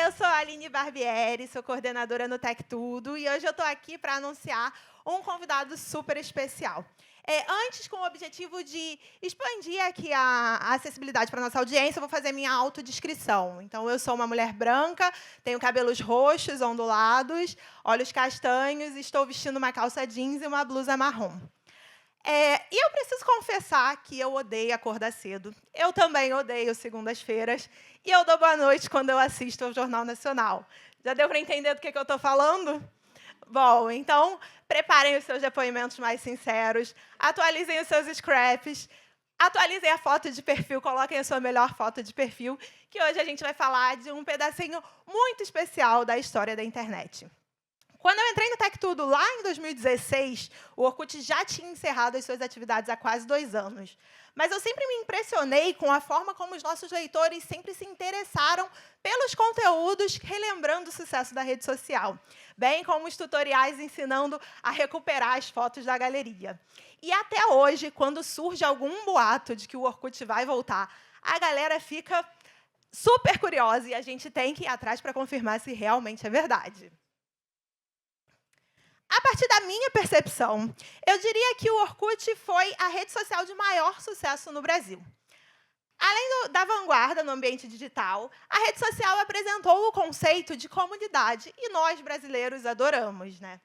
Eu sou a Aline Barbieri, sou coordenadora no Tech Tudo e hoje eu estou aqui para anunciar um convidado super especial. Antes, com o objetivo de expandir aqui a acessibilidade para a nossa audiência, eu vou fazer minha autodescrição. Então, eu sou uma mulher branca, tenho cabelos roxos, ondulados, olhos castanhos, estou vestindo uma calça jeans e uma blusa marrom. E eu preciso confessar que eu odeio acordar cedo. Eu também odeio segundas-feiras. E eu dou boa noite quando eu assisto ao Jornal Nacional. Já deu para entender do que eu estou falando? Bom, então, preparem os seus depoimentos mais sinceros, atualizem os seus scraps, atualizem a foto de perfil, coloquem a sua melhor foto de perfil, que hoje a gente vai falar de um pedacinho muito especial da história da internet. Quando eu entrei no Tech Tudo, lá em 2016, o Orkut já tinha encerrado as suas atividades há quase 2 anos. Mas eu sempre me impressionei com a forma como os nossos leitores sempre se interessaram pelos conteúdos, relembrando o sucesso da rede social, bem como os tutoriais ensinando a recuperar as fotos da galeria. E até hoje, quando surge algum boato de que o Orkut vai voltar, a galera fica super curiosa e a gente tem que ir atrás para confirmar se realmente é verdade. A partir da minha percepção, eu diria que o Orkut foi a rede social de maior sucesso no Brasil. Além da vanguarda no ambiente digital, a rede social apresentou o conceito de comunidade, e nós, brasileiros, adoramos, né?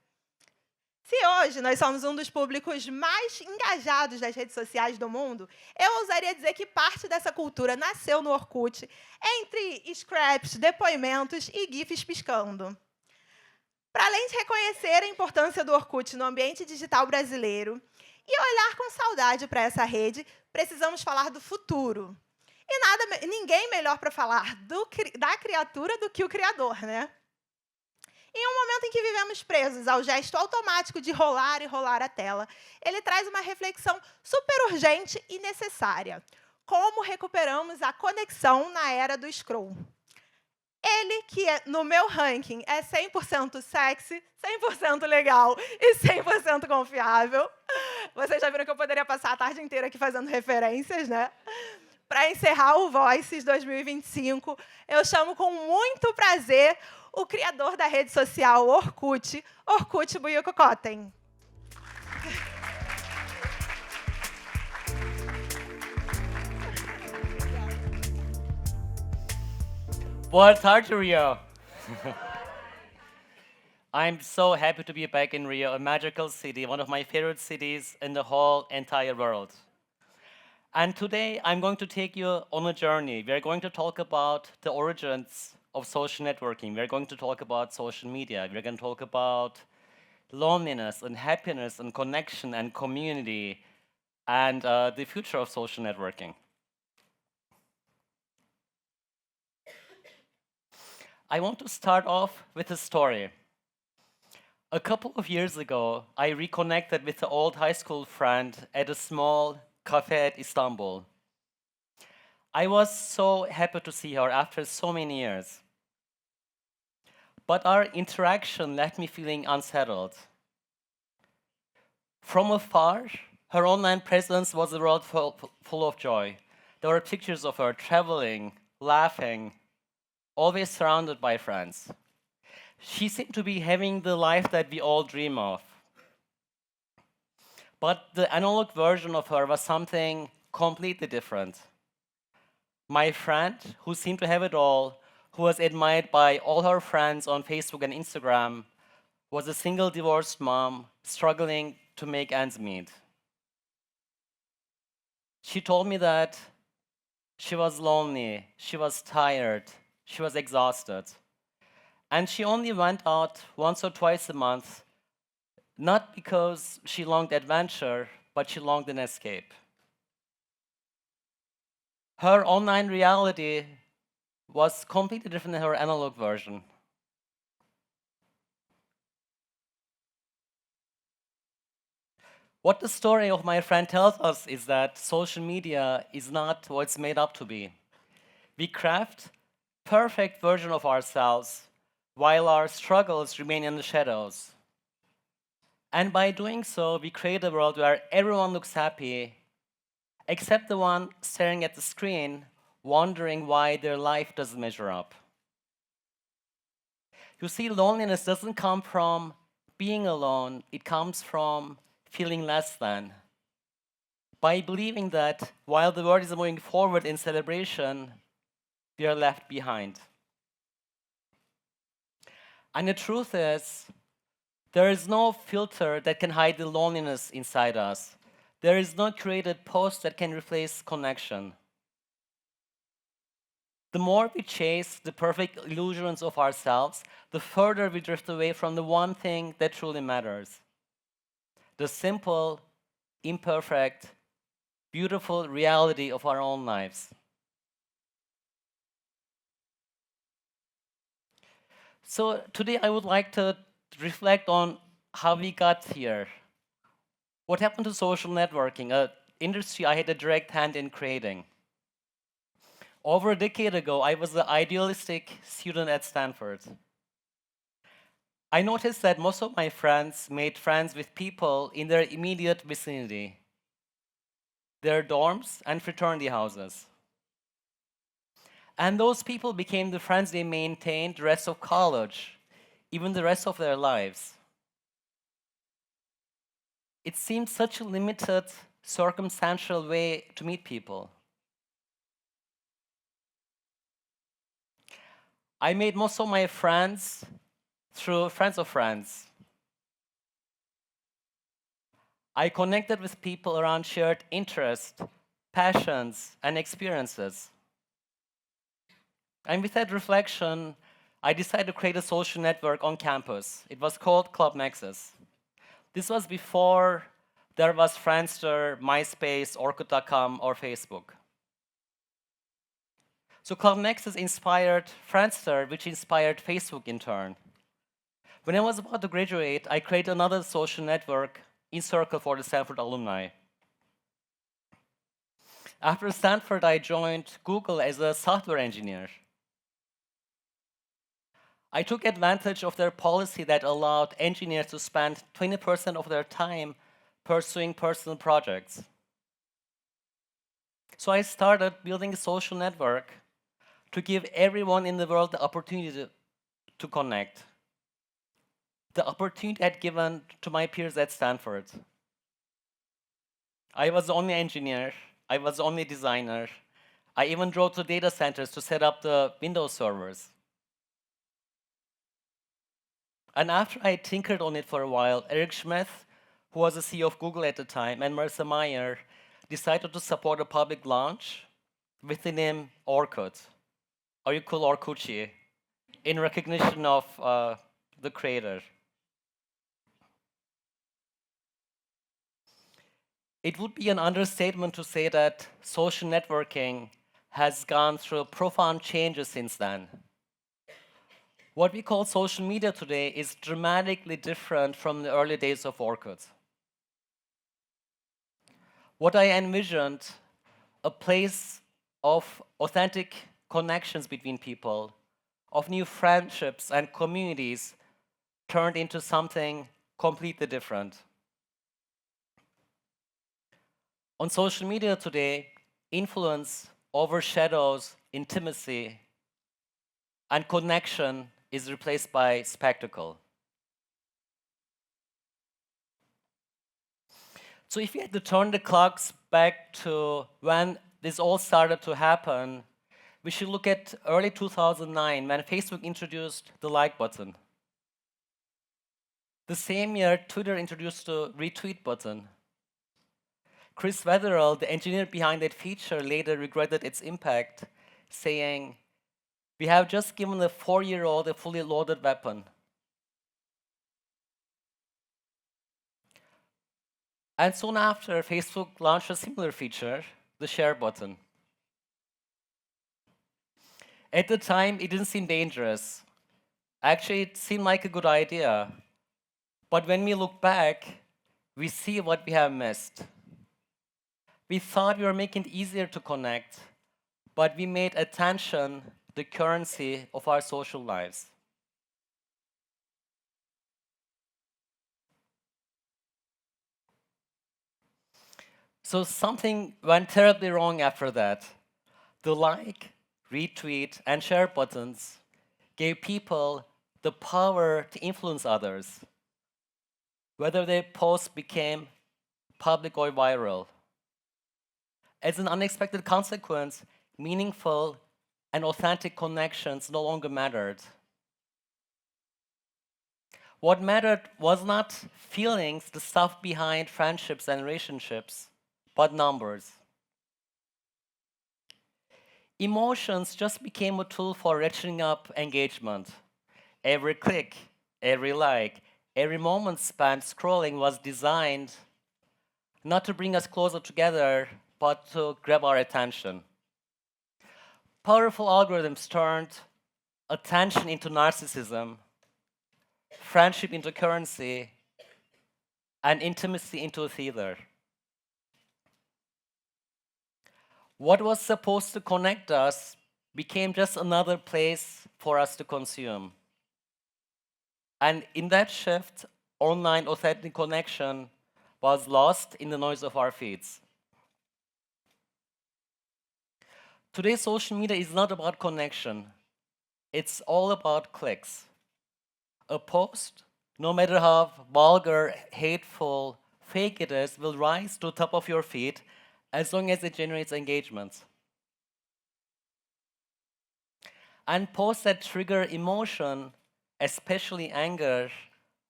Se hoje nós somos um dos públicos mais engajados das redes sociais do mundo, eu ousaria dizer que parte dessa cultura nasceu no Orkut, entre scraps, depoimentos e gifs piscando. Para além de reconhecer a importância do Orkut no ambiente digital brasileiro e olhar com saudade para essa rede, precisamos falar do futuro. E ninguém melhor para falar da criatura do que o criador, né? Em um momento em que vivemos presos ao gesto automático de rolar e rolar a tela, ele traz uma reflexão super urgente e necessária. Como recuperamos a conexão na era do scroll? Ele, que no meu ranking é 100% sexy, 100% legal e 100% confiável. Vocês já viram que eu poderia passar a tarde inteira aqui fazendo referências, né? Para encerrar o Voices 2025, eu chamo com muito prazer o criador da rede social Orkut, Orkut Büyükkökten. Boa tarde, Rio. I'm so happy to be back in Rio, a magical city, one of my favorite cities in the whole entire world. And today I'm going to take you on a journey. We're going to talk about the origins of social networking. We're going to talk about social media. We're going to talk about loneliness and happiness and connection and community and the future of social networking. I want to start off with a story. A couple of years ago, I reconnected with an old high school friend at a small cafe at Istanbul. I was so happy to see her after so many years. But our interaction left me feeling unsettled. From afar, her online presence was a world full of joy. There were pictures of her traveling, laughing, always surrounded by friends. She seemed to be having the life that we all dream of. But the analog version of her was something completely different. My friend, who seemed to have it all, who was admired by all her friends on Facebook and Instagram, was a single divorced mom struggling to make ends meet. She told me that she was lonely, she was tired, she was exhausted. And she only went out once or twice a month, not because she longed adventure, but she longed an escape. Her online reality was completely different than her analog version. What the story of my friend tells us is that social media is not what it's made up to be. We craft perfect version of ourselves while our struggles remain in the shadows. And by doing so, we create a world where everyone looks happy, except the one staring at the screen, wondering why their life doesn't measure up. You see, loneliness doesn't come from being alone, it comes from feeling less than. By believing that while the world is moving forward in celebration, we are left behind. And the truth is, there is no filter that can hide the loneliness inside us. There is no created post that can replace connection. The more we chase the perfect illusions of ourselves, the further we drift away from the one thing that truly matters. The simple, imperfect, beautiful reality of our own lives. So today I would like to reflect on how we got here. What happened to social networking, an industry I had a direct hand in creating. Over a decade ago, I was the idealistic student at Stanford. I noticed that most of my friends made friends with people in their immediate vicinity, their dorms and fraternity houses. And those people became the friends they maintained the rest of college, even the rest of their lives. It seemed such a limited, circumstantial way to meet people. I made most of my friends through friends of friends. I connected with people around shared interests, passions, and experiences. And with that reflection, I decided to create a social network on campus. It was called Club Nexus. This was before there was Friendster, MySpace, Orkut.com, or Facebook. So Club Nexus inspired Friendster, which inspired Facebook in turn. When I was about to graduate, I created another social network in Circle for the Stanford alumni. After Stanford, I joined Google as a software engineer. I took advantage of their policy that allowed engineers to spend 20% of their time pursuing personal projects. So I started building a social network to give everyone in the world the opportunity to connect. The opportunity I had given to my peers at Stanford. I was the only engineer, I was the only designer. I even drove to data centers to set up the Windows servers. And after I tinkered on it for a while, Eric Schmidt, who was the CEO of Google at the time, and Marissa Mayer decided to support a public launch with the name Orkut, or you call Orkuchi, in recognition of the creator. It would be an understatement to say that social networking has gone through profound changes since then. What we call social media today is dramatically different from the early days of Orkut. What I envisioned, a place of authentic connections between people, of new friendships and communities, turned into something completely different. On social media today, influence overshadows intimacy, and connection is replaced by spectacle. So if we had to turn the clocks back to when this all started to happen, we should look at early 2009 when Facebook introduced the like button. The same year, Twitter introduced the retweet button. Chris Wetherell, the engineer behind that feature, later regretted its impact, saying, "We have just given a 4-year-old a fully loaded weapon." And soon after, Facebook launched a similar feature, the share button. At the time, it didn't seem dangerous. Actually, it seemed like a good idea. But when we look back, we see what we have missed. We thought we were making it easier to connect, but we made attention the currency of our social lives. So something went terribly wrong after that. The like, retweet, and share buttons gave people the power to influence others, whether their posts became public or viral. As an unexpected consequence, meaningful and authentic connections no longer mattered. What mattered was not feelings, the stuff behind friendships and relationships, but numbers. Emotions just became a tool for ratcheting up engagement. Every click, every like, every moment spent scrolling was designed not to bring us closer together, but to grab our attention. Powerful algorithms turned attention into narcissism, friendship into currency, and intimacy into a theater. What was supposed to connect us became just another place for us to consume. And in that shift, online authentic connection was lost in the noise of our feeds. Today, social media is not about connection. It's all about clicks. A post, no matter how vulgar, hateful, fake it is, will rise to the top of your feed as long as it generates engagement. And posts that trigger emotion, especially anger,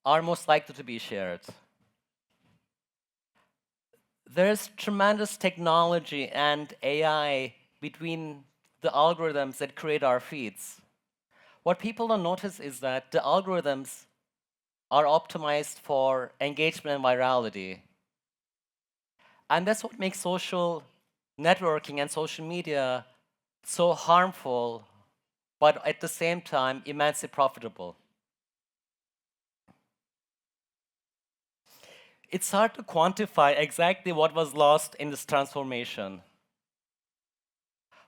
are most likely to be shared. There's tremendous technology and AI between the algorithms that create our feeds. What people don't notice is that the algorithms are optimized for engagement and virality. And that's what makes social networking and social media so harmful, but at the same time, immensely profitable. It's hard to quantify exactly what was lost in this transformation.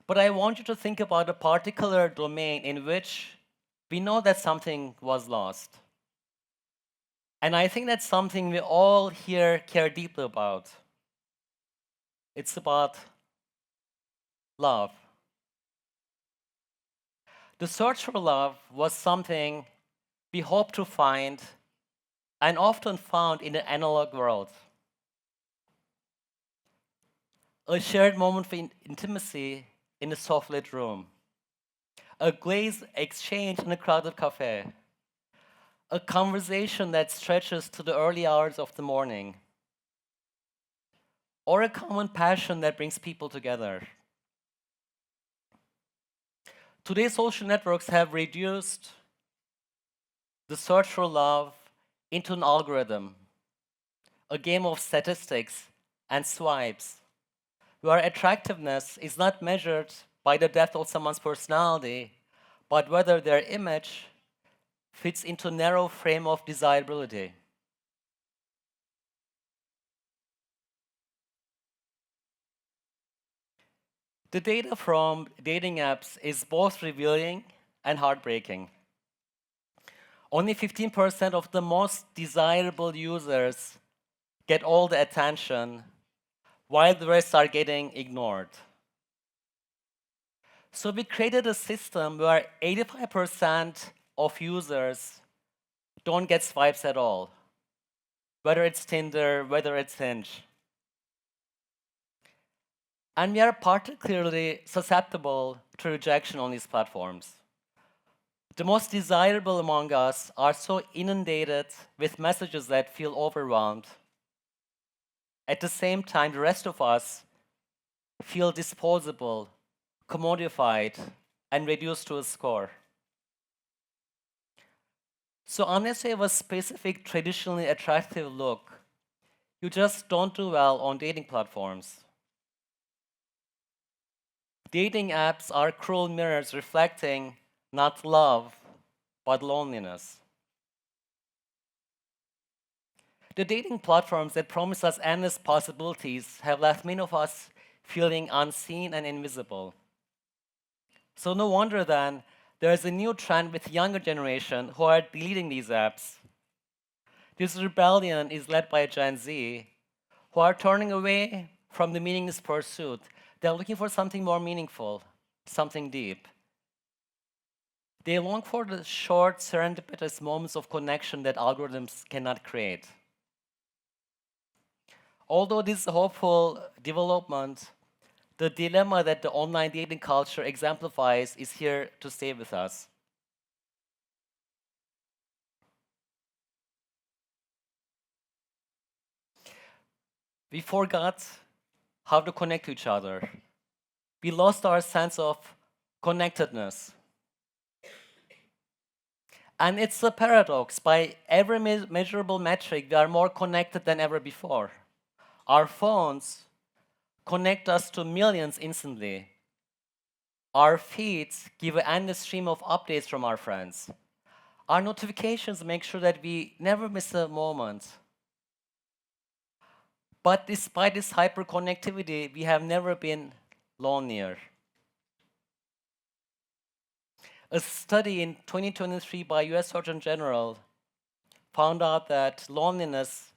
But I want you to think about a particular domain in which we know that something was lost. And I think that's something we all here care deeply about. It's about love. The search for love was something we hoped to find and often found in the analog world. A shared moment of intimacy in a soft-lit room. A glazed exchange in a crowded cafe. A conversation that stretches to the early hours of the morning. Or a common passion that brings people together. Today's social networks have reduced the search for love into an algorithm, a game of statistics and swipes, where attractiveness is not measured by the depth of someone's personality, but whether their image fits into a narrow frame of desirability. The data from dating apps is both revealing and heartbreaking. Only 15% of the most desirable users get all the attention, while the rest are getting ignored. So we created a system where 85% of users don't get swipes at all, whether it's Tinder, whether it's Hinge. And we are particularly susceptible to rejection on these platforms. The most desirable among us are so inundated with messages that feel overwhelmed. At the same time, the rest of us feel disposable, commodified, and reduced to a score. So unless you have a specific, traditionally attractive look, you just don't do well on dating platforms. Dating apps are cruel mirrors reflecting not love, but loneliness. The dating platforms that promise us endless possibilities have left many of us feeling unseen and invisible. So no wonder then there is a new trend with younger generation who are deleting these apps. This rebellion is led by Gen Z, who are turning away from the meaningless pursuit. They're looking for something more meaningful, something deep. They long for the short, serendipitous moments of connection that algorithms cannot create. Although this is a hopeful development, the dilemma that the online dating culture exemplifies is here to stay with us. We forgot how to connect to each other. We lost our sense of connectedness. And it's a paradox. By every measurable metric, we are more connected than ever before. Our phones connect us to millions instantly. Our feeds give an endless stream of updates from our friends. Our notifications make sure that we never miss a moment. But despite this hyperconnectivity, we have never been lonelier. A study in 2023 by US Surgeon General found out that loneliness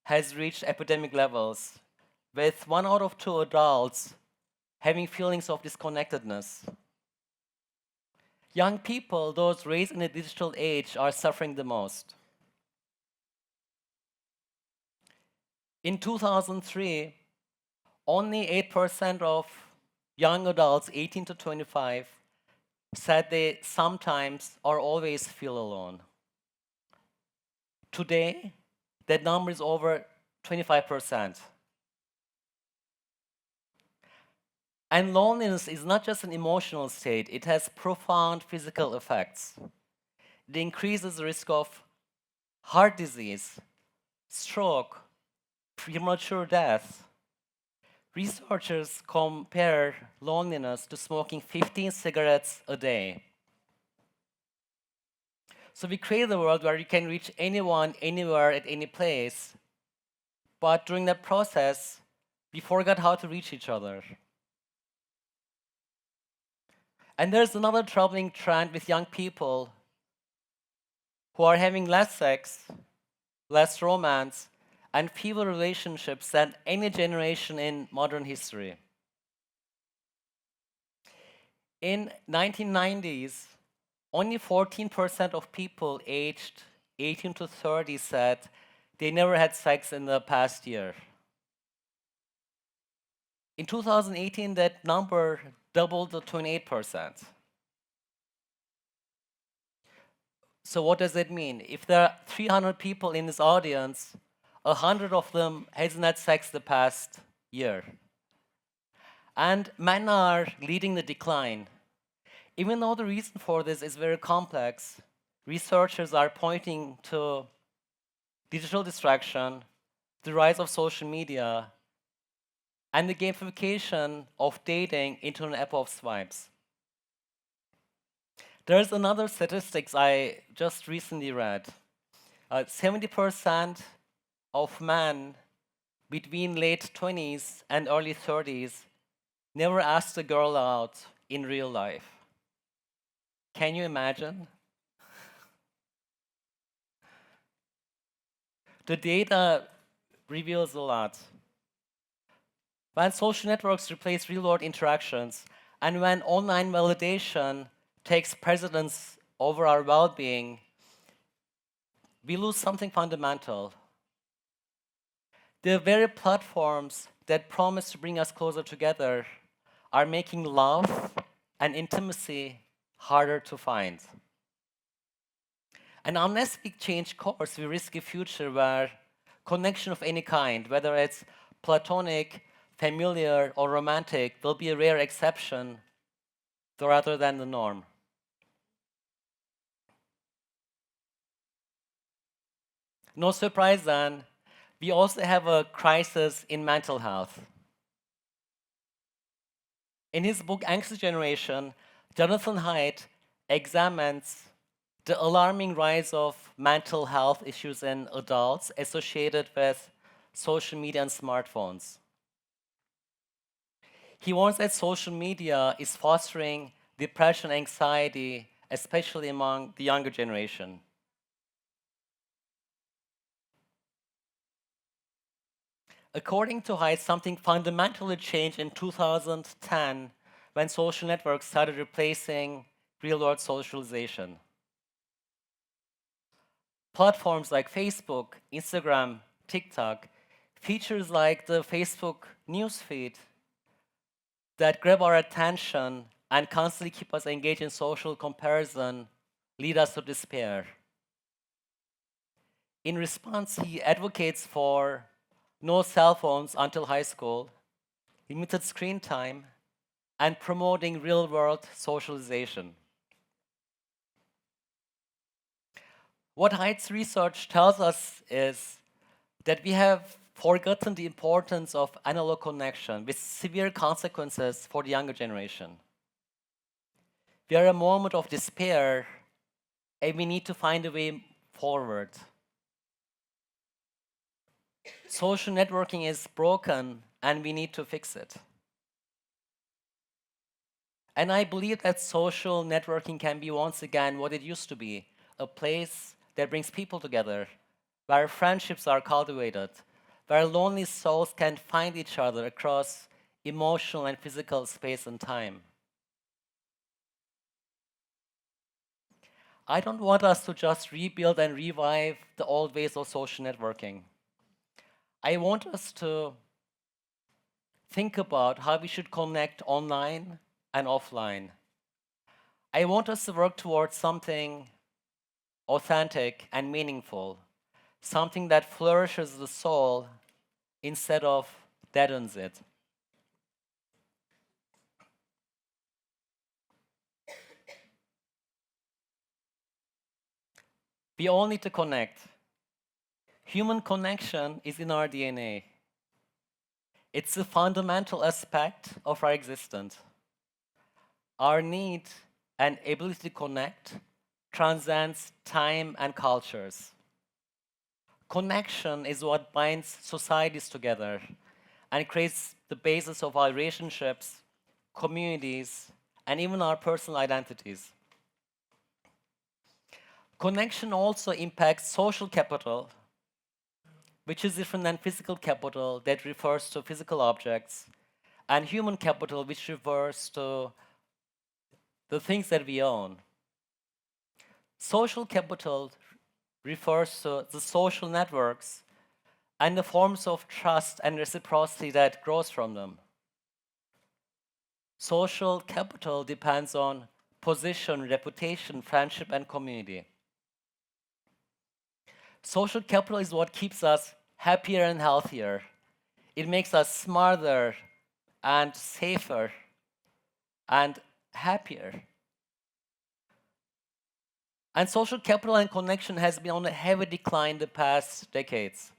has reached epidemic levels, with 1 out of 2 adults having feelings of disconnectedness. Young people, those raised in a digital age, are suffering the most. In 2003, only 8% of young adults 18 to 25 said they sometimes or always feel alone. Today, that number is over 25%. And loneliness is not just an emotional state, it has profound physical effects. It increases the risk of heart disease, stroke, premature death. Researchers compare loneliness to smoking 15 cigarettes a day. So we created a world where you can reach anyone, anywhere, at any place. But during that process, we forgot how to reach each other. And there's another troubling trend with young people who are having less sex, less romance, and fewer relationships than any generation in modern history. In 1990s, only 14% of people aged 18 to 30 said they never had sex in the past year. In 2018, that number doubled to 28%. So what does it mean? If there are 300 people in this audience, 100 of them hasn't had sex the past year. And men are leading the decline. Even though the reason for this is very complex, researchers are pointing to digital distraction, the rise of social media, and the gamification of dating into an app of swipes. There's another statistics I just recently read. 70% of men between late 20s and early 30s never asked a girl out in real life. Can you imagine? The data reveals a lot. When social networks replace real-world interactions, and when online validation takes precedence over our well-being, we lose something fundamental. The very platforms that promise to bring us closer together are making love and intimacy harder to find. And unless we change course, we risk a future where connection of any kind, whether it's platonic, familiar, or romantic, will be a rare exception rather than the norm. No surprise then, we also have a crisis in mental health. In his book, Anxious Generation, Jonathan Haidt examines the alarming rise of mental health issues in adults associated with social media and smartphones. He warns that social media is fostering depression, anxiety, especially among the younger generation. According to Haidt, something fundamentally changed in 2010 when social networks started replacing real-world socialization. Platforms like Facebook, Instagram, TikTok, features like the Facebook newsfeed that grab our attention and constantly keep us engaged in social comparison lead us to despair. In response, he advocates for no cell phones until high school, limited screen time, and promoting real-world socialization. What Heid's research tells us is that we have forgotten the importance of analog connection with severe consequences for the younger generation. We are in a moment of despair and we need to find a way forward. Social networking is broken and we need to fix it. And I believe that social networking can be once again what it used to be, a place that brings people together, where friendships are cultivated, where lonely souls can find each other across emotional and physical space and time. I don't want us to just rebuild and revive the old ways of social networking. I want us to think about how we should connect online and offline. I want us to work towards something authentic and meaningful, something that flourishes the soul instead of deadens it. We all need to connect. Human connection is in our DNA. It's a fundamental aspect of our existence. Our need and ability to connect transcends time and cultures. Connection is what binds societies together and creates the basis of our relationships, communities, and even our personal identities. Connection also impacts social capital, which is different than physical capital that refers to physical objects, and human capital, which refers to the things that we own. Social capital refers to the social networks and the forms of trust and reciprocity that grows from them. Social capital depends on position, reputation, friendship, and community. Social capital is what keeps us happier and healthier. It makes us smarter and safer and happier. And social capital and connection has been on a heavy decline the past decades.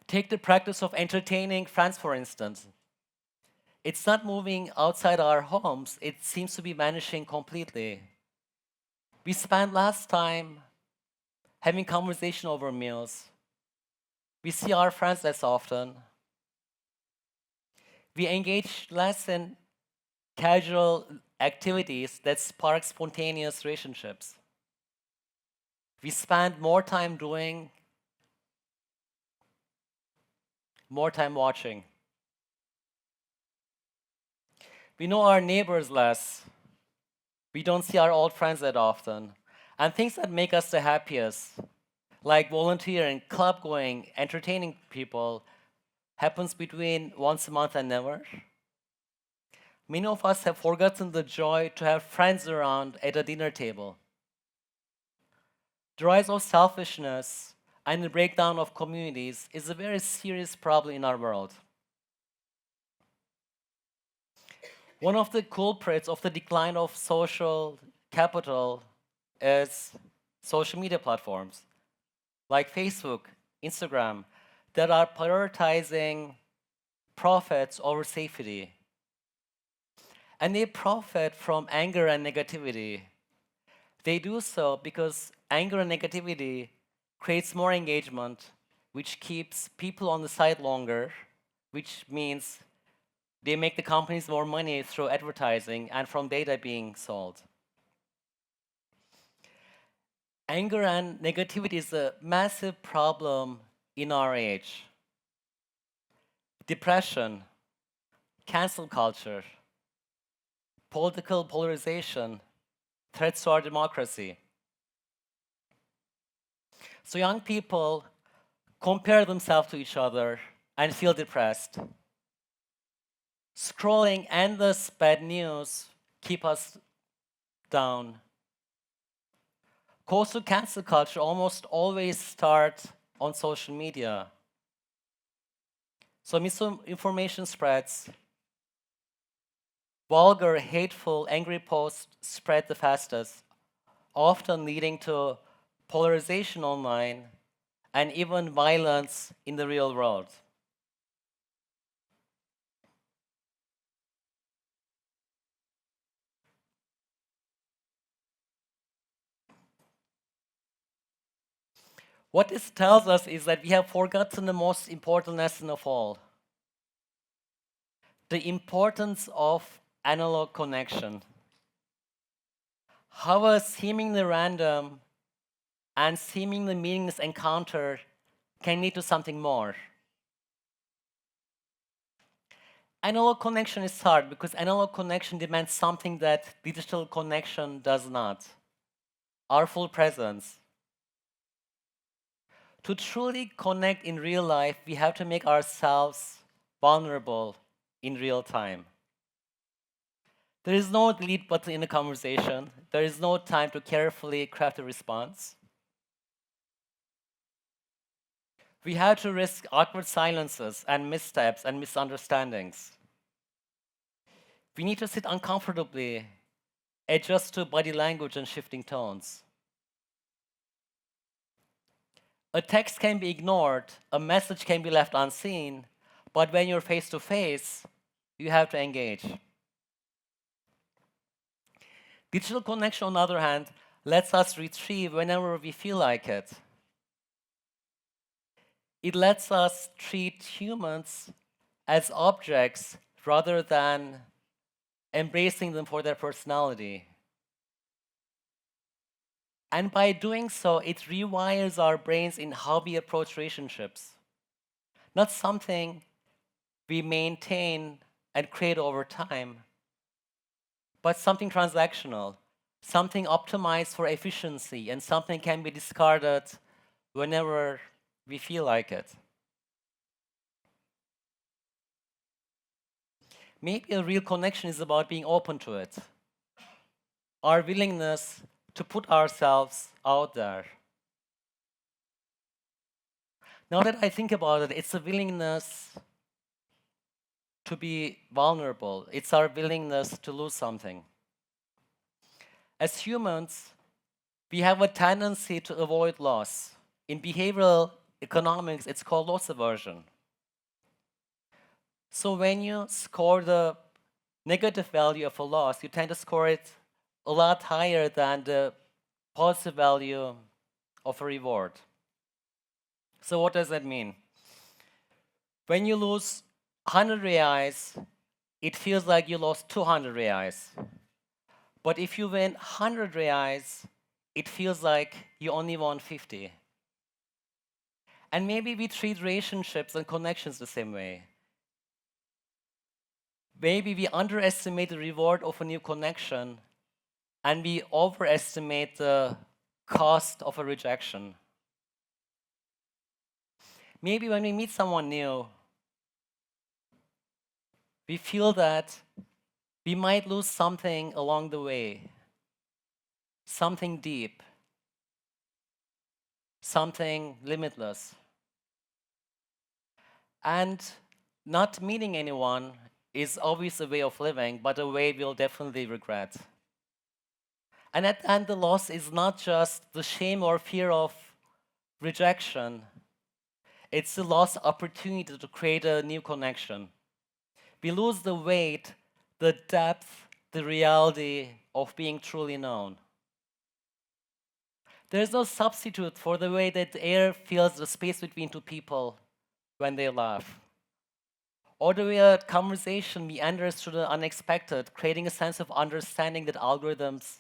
Take the practice of entertaining friends, for instance. It's not moving outside our homes, it seems to be vanishing completely. We spent less time having conversation over meals. We see our friends less often. We engage less in casual activities that spark spontaneous relationships. We spend more time doing, more time watching. We know our neighbors less. We don't see our old friends that often. And things that make us the happiest, like volunteering, club going, entertaining people, happens between once a month and never. Many of us have forgotten the joy to have friends around at a dinner table. The rise of selfishness and the breakdown of communities is a very serious problem in our world. One of the culprits of the decline of social capital is social media platforms like Facebook, Instagram, that are prioritizing profits over safety. And they profit from anger and negativity. They do so because anger and negativity creates more engagement, which keeps people on the site longer, which means they make the companies more money through advertising and from data being sold. Anger and negativity is a massive problem in our age. Depression, cancel culture, political polarization, threats to our democracy. So young people compare themselves to each other and feel depressed. Scrolling endless bad news keep us down. Calls to cancel culture almost always start on social media. So misinformation spreads. Vulgar, hateful, angry posts spread the fastest, often leading to polarization online and even violence in the real world. What this tells us is that we have forgotten the most important lesson of all: the importance of analog connection. How a seemingly random and seemingly meaningless encounter can lead to something more. Analog connection is hard because analog connection demands something that digital connection does not: our full presence. To truly connect in real life, we have to make ourselves vulnerable in real time. There is no delete button in a conversation. There is no time to carefully craft a response. We have to risk awkward silences and missteps and misunderstandings. We need to sit uncomfortably, adjust to body language and shifting tones. A text can be ignored, a message can be left unseen, but when you're face to face, you have to engage. Digital connection, on the other hand, lets us retrieve whenever we feel like it. It lets us treat humans as objects rather than embracing them for their personality. And by doing so, it rewires our brains in how we approach relationships. Not something we maintain and create over time, but something transactional, something optimized for efficiency, and something can be discarded whenever we feel like it. Maybe a real connection is about being open to it, our willingness to put ourselves out there. Now that I think about it, it's a willingness to be vulnerable. It's our willingness to lose something. As humans, we have a tendency to avoid loss. In behavioral economics, it's called loss aversion. So when you score the negative value of a loss, you tend to score it a lot higher than the positive value of a reward. So what does that mean? When you lose 100 reais, it feels like you lost 200 reais. But if you win 100 reais, it feels like you only won 50. And maybe we treat relationships and connections the same way. Maybe we underestimate the reward of a new connection and we overestimate the cost of a rejection. Maybe when we meet someone new, we feel that we might lose something along the way, something deep, something limitless. And not meeting anyone is always a way of living, but a way we'll definitely regret. And at the end, the loss is not just the shame or fear of rejection, it's the lost opportunity to create a new connection. We lose the weight, the depth, the reality of being truly known. There's no substitute for the way that the air fills the space between two people when they laugh. Or the way a conversation meanders through the unexpected, creating a sense of understanding that algorithms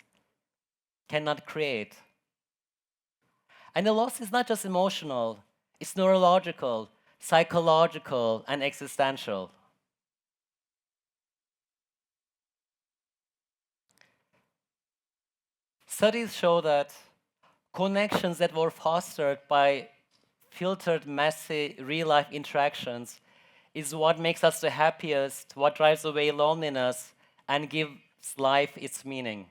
cannot create. And the loss is not just emotional, it's neurological, psychological, and existential. Studies show that connections that were fostered by filtered, messy, real-life interactions is what makes us the happiest, what drives away loneliness, and gives life its meaning.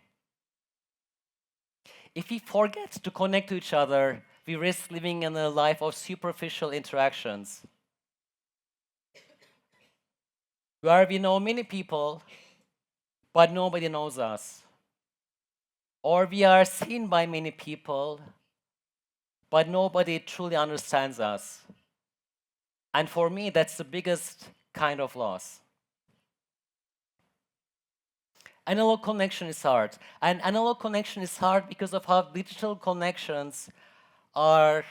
If we forget to connect to each other, we risk living in a life of superficial interactions, where we know many people, but nobody knows us. Or we are seen by many people, but nobody truly understands us. And for me, that's the biggest kind of loss. Analog connection is hard. And analog connection is hard because of how digital connections are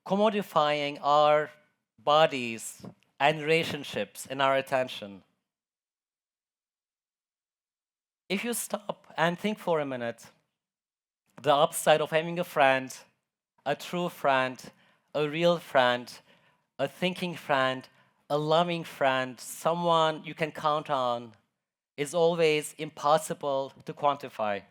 commodifying our bodies and relationships and our attention. If you stop and think for a minute, the upside of having a friend, a true friend, a real friend, a thinking friend, a loving friend, someone you can count on, is always impossible to quantify.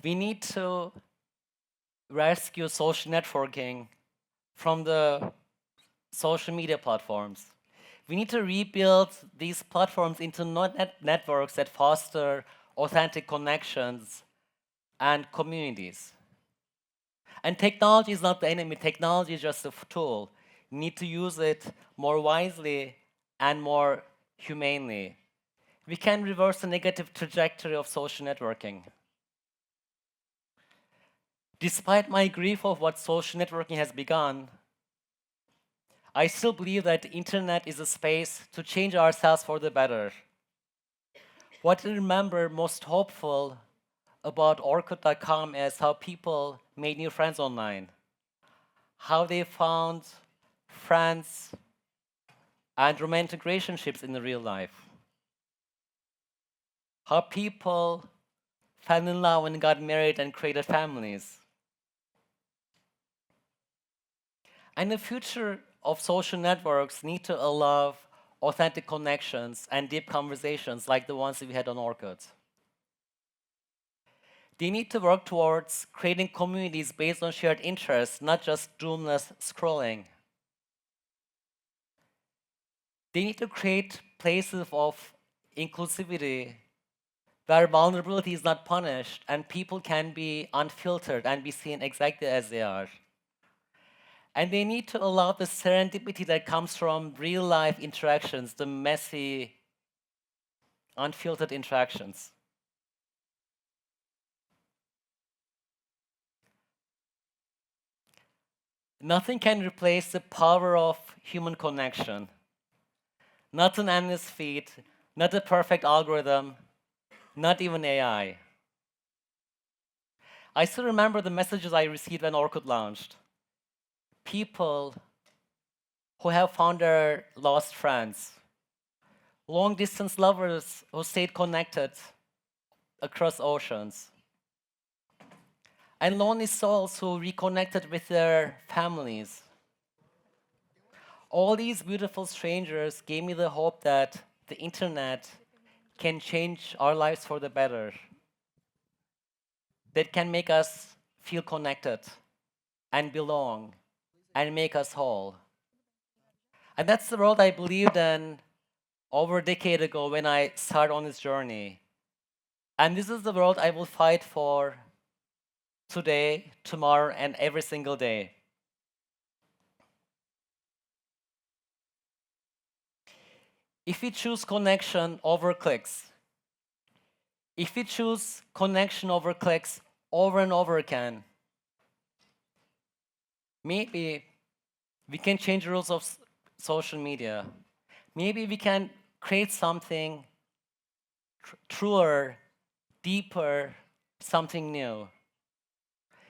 We need to rescue social networking from the social media platforms. We need to rebuild these platforms into networks that foster authentic connections and communities. And technology is not the enemy, technology is just a tool. We need to use it more wisely and more humanely. We can reverse the negative trajectory of social networking. Despite my grief of what social networking has begun, I still believe that the internet is a space to change ourselves for the better. What I remember most hopeful about Orkut.com is how people made new friends online, how they found friends and romantic relationships in the real life, how people fell in love and got married and created families. And the future of social networks need to allow authentic connections and deep conversations like the ones that we had on Orkut. They need to work towards creating communities based on shared interests, not just doomless scrolling. They need to create places of inclusivity where vulnerability is not punished and people can be unfiltered and be seen exactly as they are. And they need to allow the serendipity that comes from real life interactions, the messy, unfiltered interactions. Nothing can replace the power of human connection. Not an endless feed, not a perfect algorithm, not even AI. I still remember the messages I received when Orkut launched. People who have found their lost friends, long distance lovers who stayed connected across oceans, and lonely souls who reconnected with their families. All these beautiful strangers gave me the hope that the internet can change our lives for the better, that can make us feel connected and belong and make us whole. And that's the world I believed in over a decade ago when I started on this journey. And this is the world I will fight for today, tomorrow, and every single day. If we choose connection over clicks, if we choose connection over clicks over and over again, maybe we can change the rules of social media. Maybe we can create something truer, deeper, something new.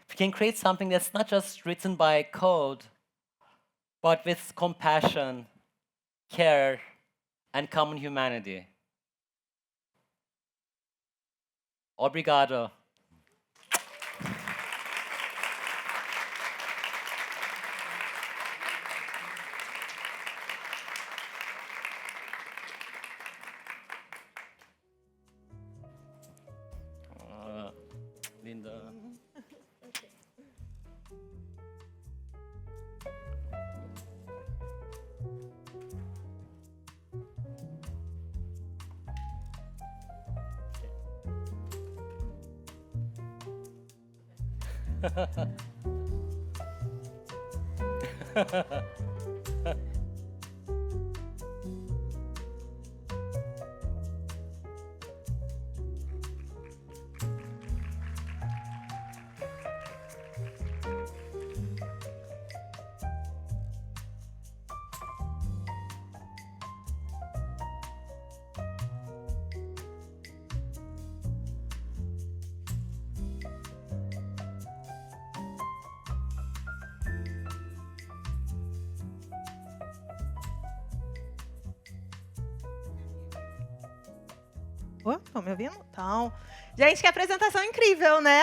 We can create something that's not just written by code, but with compassion, care, and common humanity. Obrigado. Estão me ouvindo? Então, gente, que apresentação incrível, né?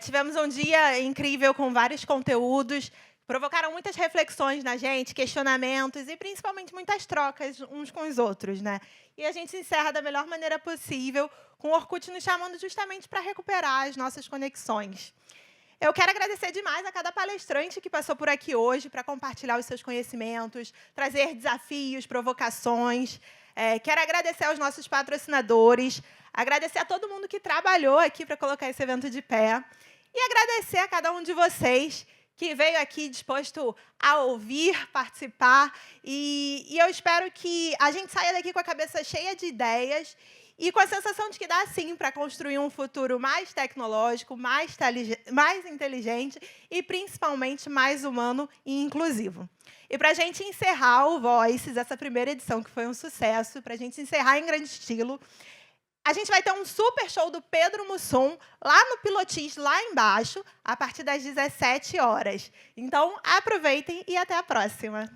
Tivemos um dia incrível com vários conteúdos, provocaram muitas reflexões na gente, questionamentos e, principalmente, muitas trocas uns com os outros, né? E a gente encerra da melhor maneira possível, com o Orkut nos chamando justamente para recuperar as nossas conexões. Eu quero agradecer demais a cada palestrante que passou por aqui hoje para compartilhar os seus conhecimentos, trazer desafios, provocações. Quero agradecer aos nossos patrocinadores, agradecer a todo mundo que trabalhou aqui para colocar esse evento de pé e agradecer a cada um de vocês que veio aqui disposto a ouvir, participar. E eu espero que a gente saia daqui com a cabeça cheia de ideias e com a sensação de que dá, sim, para construir um futuro mais tecnológico, mais inteligente e, principalmente, mais humano e inclusivo. E para a gente encerrar o Voices, essa primeira edição, que foi um sucesso, para a gente encerrar em grande estilo, a gente vai ter um super show do Pedro Mussum, lá no Pilotis, lá embaixo, a partir das 17 horas. Então, aproveitem e até a próxima.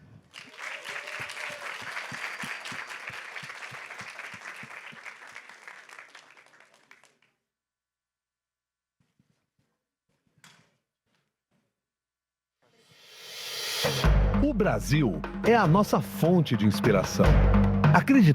O Brasil é a nossa fonte de inspiração. Acreditamos